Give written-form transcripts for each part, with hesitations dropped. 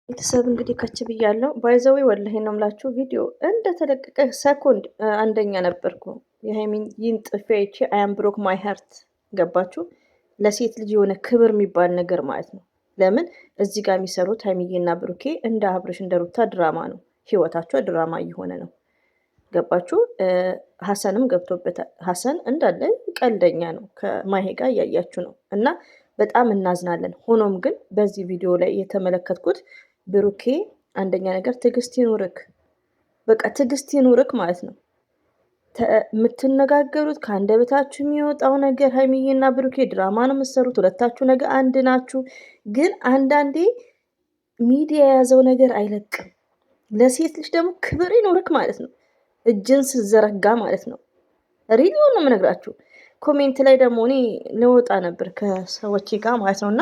ቤተሰብ እንግዲህ ከች ብያለሁ። ባይዘዌ ወላሂ ነው የምላችሁ ቪዲዮ እንደተለቀቀ ሰኮንድ አንደኛ ነበርኩ። የሃይሚን ይንጥፌ አይቼ አያም ብሮክ ማይ ሀርት ገባችሁ። ለሴት ልጅ የሆነ ክብር የሚባል ነገር ማለት ነው። ለምን እዚህ ጋር የሚሰሩት ሃይሚዬና ብሩኬ እንደ አብርሽ እንደ ሩታ ድራማ ነው። ህይወታቸው ድራማ እየሆነ ነው። ገባችሁ። ሀሰንም ገብቶበታል። ሀሰን እንዳለ ቀልደኛ ነው። ከማሄ ጋር እያያችሁ ነው እና በጣም እናዝናለን። ሆኖም ግን በዚህ ቪዲዮ ላይ የተመለከትኩት ብሩኬ አንደኛ ነገር ትዕግስት ይኑርክ፣ በቃ ትዕግስት ይኑርክ ማለት ነው። የምትነጋገሩት ከአንደበታችሁ የሚወጣው ነገር ሃይሚዬና ብሩኬ ድራማ ነው የምትሰሩት። ሁለታችሁ ነገ አንድ ናችሁ። ግን አንዳንዴ ሚዲያ የያዘው ነገር አይለቅም። ለሴት ልጅ ደግሞ ክብር ይኑርክ ማለት ነው። እጅን ስዘረጋ ማለት ነው። ሪሊዮን ነው የምነግራችሁ። ኮሜንት ላይ ደግሞ እኔ ልወጣ ነበር ከሰዎች ጋር ማለት ነው እና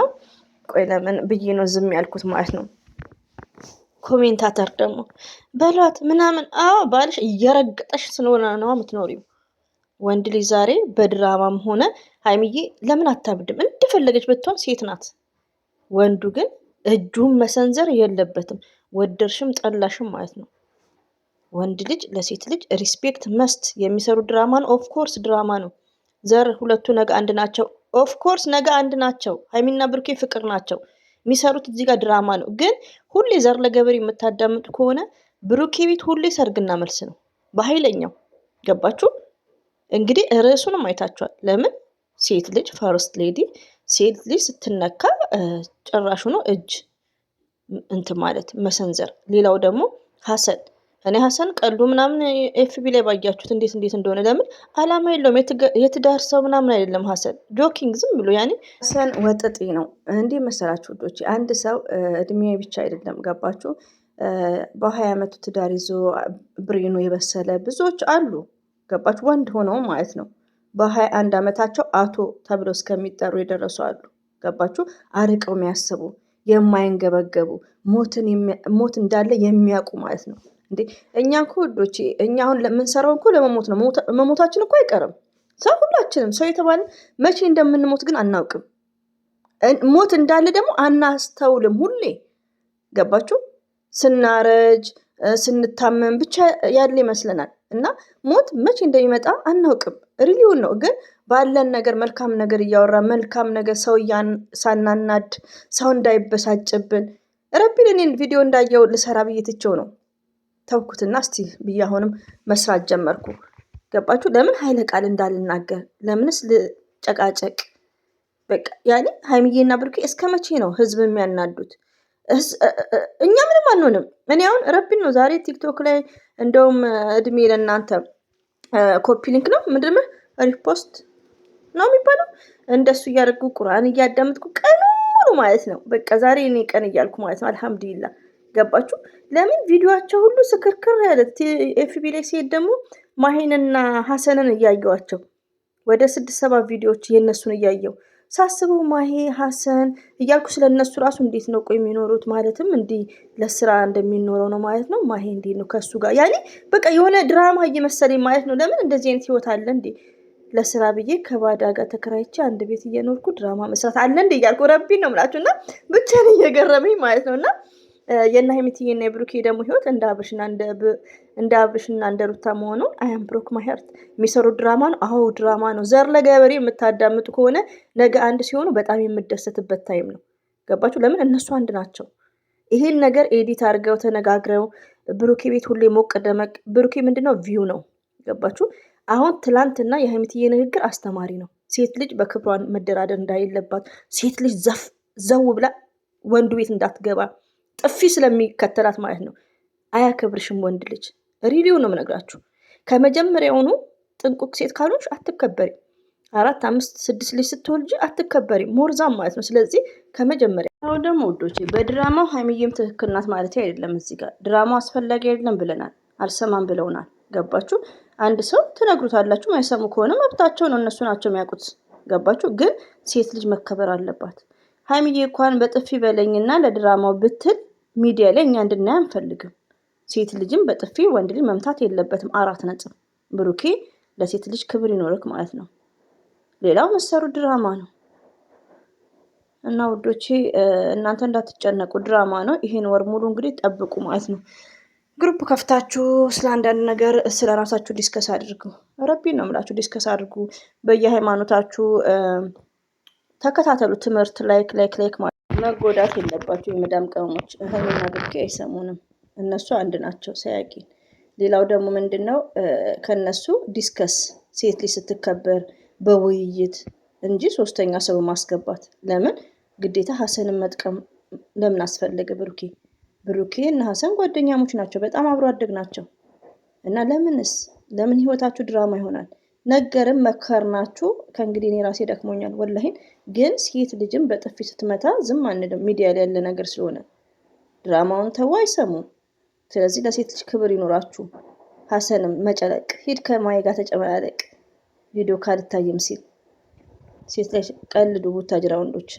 ቆይ ለምን ብዬ ነው ዝም ያልኩት ማለት ነው። ኮሜንታተር ደግሞ በሏት ምናምን። አዎ ባልሽ እየረገጠሽ ስለሆነ ነው የምትኖሪው። ወንድ ልጅ ዛሬ በድራማም ሆነ ሃይሚዬ ለምን አታብድም? እንደፈለገች ብትሆን ሴት ናት። ወንዱ ግን እጁን መሰንዘር የለበትም። ወደርሽም ጠላሽም ማለት ነው። ወንድ ልጅ ለሴት ልጅ ሪስፔክት መስት የሚሰሩ ድራማ ነው። ኦፍኮርስ ድራማ ነው። ዘር ሁለቱ ነገ አንድ ናቸው። ኦፍኮርስ ነገ አንድ ናቸው። ሃይሚና ብሩኬ ፍቅር ናቸው። የሚሰሩት እዚህ ጋር ድራማ ነው። ግን ሁሌ ዘር ለገበሬ የምታዳምጡ ከሆነ ብሩኬ ቤት ሁሌ ሰርግና መልስ ነው በኃይለኛው። ገባችሁ? እንግዲህ ርዕሱንም አይታችኋል። ለምን ሴት ልጅ ፈርስት ሌዲ፣ ሴት ልጅ ስትነካ ጭራሹ ነው እጅ እንትን ማለት መሰንዘር። ሌላው ደግሞ ሀሰን እኔ ሀሰን ቀልዱ ምናምን ኤፍቢ ላይ ባያችሁት እንዴት እንደሆነ። ለምን አላማ የለውም። የትዳር ሰው ምናምን አይደለም ሀሰን። ጆኪንግ ዝም ብሎ ያኔ ሀሰን ወጠጤ ነው። እንዲህ መሰላችሁ ውዶች፣ አንድ ሰው እድሜ ብቻ አይደለም ገባችሁ። በ20 ዓመቱ ትዳር ይዞ ብሬኑ የበሰለ ብዙዎች አሉ ገባችሁ። ወንድ ሆነው ማለት ነው። በ21 ዓመታቸው አቶ ተብለው እስከሚጠሩ የደረሱ አሉ ገባችሁ። አርቀው የሚያስቡ የማይንገበገቡ ሞት እንዳለ የሚያውቁ ማለት ነው። እንዴ እኛ እኮ ውዶቼ፣ እኛ አሁን ለምንሰራው እኮ ለመሞት ነው። መሞታችን እኮ አይቀርም። ሰው ሁላችንም ሰው የተባለ መቼ እንደምንሞት ግን አናውቅም። ሞት እንዳለ ደግሞ አናስተውልም። ሁሌ ገባችሁ። ስናረጅ ስንታመም ብቻ ያለ ይመስለናል። እና ሞት መቼ እንደሚመጣ አናውቅም። ሪሊውን ነው። ግን ባለን ነገር መልካም ነገር እያወራ መልካም ነገር ሰው ሳናናድ ሰው እንዳይበሳጭብን ረቢን እኔን ቪዲዮ እንዳየው ልሰራ ብዬ ትቼው ነው ተውኩትና እስቲ ብዬ አሁንም መስራት ጀመርኩ። ገባችሁ? ለምን ኃይለ ቃል እንዳልናገር፣ ለምንስ ልጨቃጨቅ? በቃ ያኔ ሃይሚዬና ብሩኬ እስከ መቼ ነው ህዝብ የሚያናዱት? እኛ ምንም አንሆንም። እኔ አሁን ረቢን ነው ዛሬ ቲክቶክ ላይ እንደውም እድሜ ለእናንተ ኮፒ ሊንክ ነው ምንድን ሪፖስት ነው የሚባለው፣ እንደሱ እያደረጉ ቁርአን እያዳመጥኩ ቀኑ ሙሉ ማለት ነው። በቃ ዛሬ እኔ ቀን እያልኩ ማለት ነው። አልሐምዱሊላህ ገባችሁ? ለምን ቪዲዮአቸው ሁሉ ስክርክር ያለ ኤፍቢ ላይ ሲሄድ ደግሞ ማሂንና ሀሰንን እያየዋቸው ወደ 6-7 ቪዲዮዎች የነሱን እያየው ሳስበው ማሂ ሀሰን እያልኩ ስለነሱ ራሱ እንዴት ነው ቆይ የሚኖሩት? ማለትም እንዲህ ለስራ እንደሚኖረው ነው ማለት ነው። ማሂ እንዴት ነው ከሱ ጋር ያኔ በቃ የሆነ ድራማ እየመሰለኝ ማለት ነው። ለምን እንደዚህ አይነት ህይወት አለ እንዴ? ለስራ ብዬ ከባዳ ጋር ተከራይቼ አንድ ቤት እየኖርኩ ድራማ መስራት አለ እንዴ እያልኩ ረቢን ነው የምላችሁ። እና ብቻ ነው እየገረመኝ ማለት ነው። እና የና ሀይሚዬና የብሩኬ ደግሞ ህይወት እንደ አብርሽና እንደ ሩታ መሆኑን አያም ብሮክ ማይ ሀርት የሚሰሩ ድራማ ነው። አዎ ድራማ ነው። ዘር ለገበሬ የምታዳምጡ ከሆነ ነገ አንድ ሲሆኑ በጣም የምደሰትበት ታይም ነው። ገባችሁ? ለምን እነሱ አንድ ናቸው። ይሄን ነገር ኤዲት አድርገው ተነጋግረው ብሩኬ ቤት ሁሌ ሞቅ ደመቅ። ብሩኬ ምንድነው ቪው ነው። ገባችሁ? አሁን ትላንትና የሀይሚዬ ንግግር አስተማሪ ነው። ሴት ልጅ በክብሯን መደራደር እንዳይለባት፣ ሴት ልጅ ዘው ብላ ወንዱ ቤት እንዳትገባ ጥፊ ስለሚከተላት ማለት ነው። አያከብርሽም ወንድ ልጅ። ሪሊው ነው የምነግራችሁ። ከመጀመሪያውኑ ጥንቁቅ ሴት ካልሆንሽ አትከበሪ። 4፣ 5፣ 6 ልጅ ስትወልጂ አትከበሪ። ሞርዛም ማለት ነው። ስለዚህ ከመጀመሪያ አሁን ደግሞ ውዶቼ በድራማው ሃይሚዬም ትክክል ናት ማለት አይደለም። እዚህ ጋር ድራማው አስፈላጊ አይደለም ብለናል። አልሰማም ብለውናል። ገባችሁ? አንድ ሰው ትነግሩታላችሁ። ማይሰሙ ከሆነ መብታቸው ነው። እነሱ ናቸው የሚያውቁት። ገባችሁ? ግን ሴት ልጅ መከበር አለባት። ሃይሚዬ እንኳን በጥፊ በለኝና ለድራማው ብትል ሚዲያ ላይ እኛ እንድናይ አንፈልግም። ሴት ልጅም በጥፊ ወንድ ልጅ መምታት የለበትም። 4 ነጥብ። ብሩኬ ለሴት ልጅ ክብር ይኖርክ ማለት ነው። ሌላው መሰሩ ድራማ ነው እና ውዶቼ እናንተ እንዳትጨነቁ፣ ድራማ ነው። ይሄን ወር ሙሉ እንግዲህ ጠብቁ ማለት ነው። ግሩፕ ከፍታችሁ ስለ አንዳንድ ነገር ስለ ራሳችሁ ዲስከስ አድርጉ። ረቢን ነው የምላችሁ፣ ዲስከስ አድርጉ። በየሃይማኖታችሁ ተከታተሉ። ትምህርት ላይክ ማለት መጎዳት የለባችሁ። የመዳም ቅመሞች ሀይሚና ብሩኬ አይሰሙንም። እነሱ አንድ ናቸው ሳያቂ። ሌላው ደግሞ ምንድን ነው ከነሱ ዲስከስ ሴት ልጅ ስትከበር በውይይት እንጂ ሶስተኛ ሰው ማስገባት ለምን ግዴታ ሀሰንን መጥቀም ለምን አስፈለገ? ብሩኬ እና ሀሰን ጓደኛሞች ናቸው፣ በጣም አብሮ አደግ ናቸው። እና ለምን ህይወታችሁ ድራማ ይሆናል? ነገርም መከርናችሁ። ከእንግዲህ እኔ ራሴ ደክሞኛል ወላሂን። ግን ሴት ልጅም በጥፊ ስትመታ ዝም አንልም፣ ሚዲያ ላይ ያለ ነገር ስለሆነ ድራማውን ተው፣ አይሰሙም። ስለዚህ ለሴት ልጅ ክብር ይኖራችሁ። ሀሰንም መጨለቅ ሂድ ከማይ ጋር ተጨመላለቅ ቪዲዮ ካልታየም ሲል ሴት ላይ ቀልዱ። ቡታጅራ ወንዶች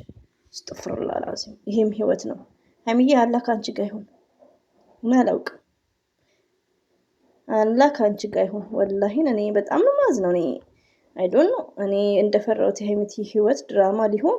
አስጠፍሩላ ላዚም። ይሄም ህይወት ነው። ሀይሚዬ አላህ ከአንቺ ጋር ይሁን። ምን አላውቅም፣ አላህ ከአንቺ ጋር ይሁን። ወላሂን እኔ በጣም ነው ማዝነው። እኔ አይዶን ነው እኔ እንደፈራሁት የሀይሚቲ ህይወት ድራማ ሊሆን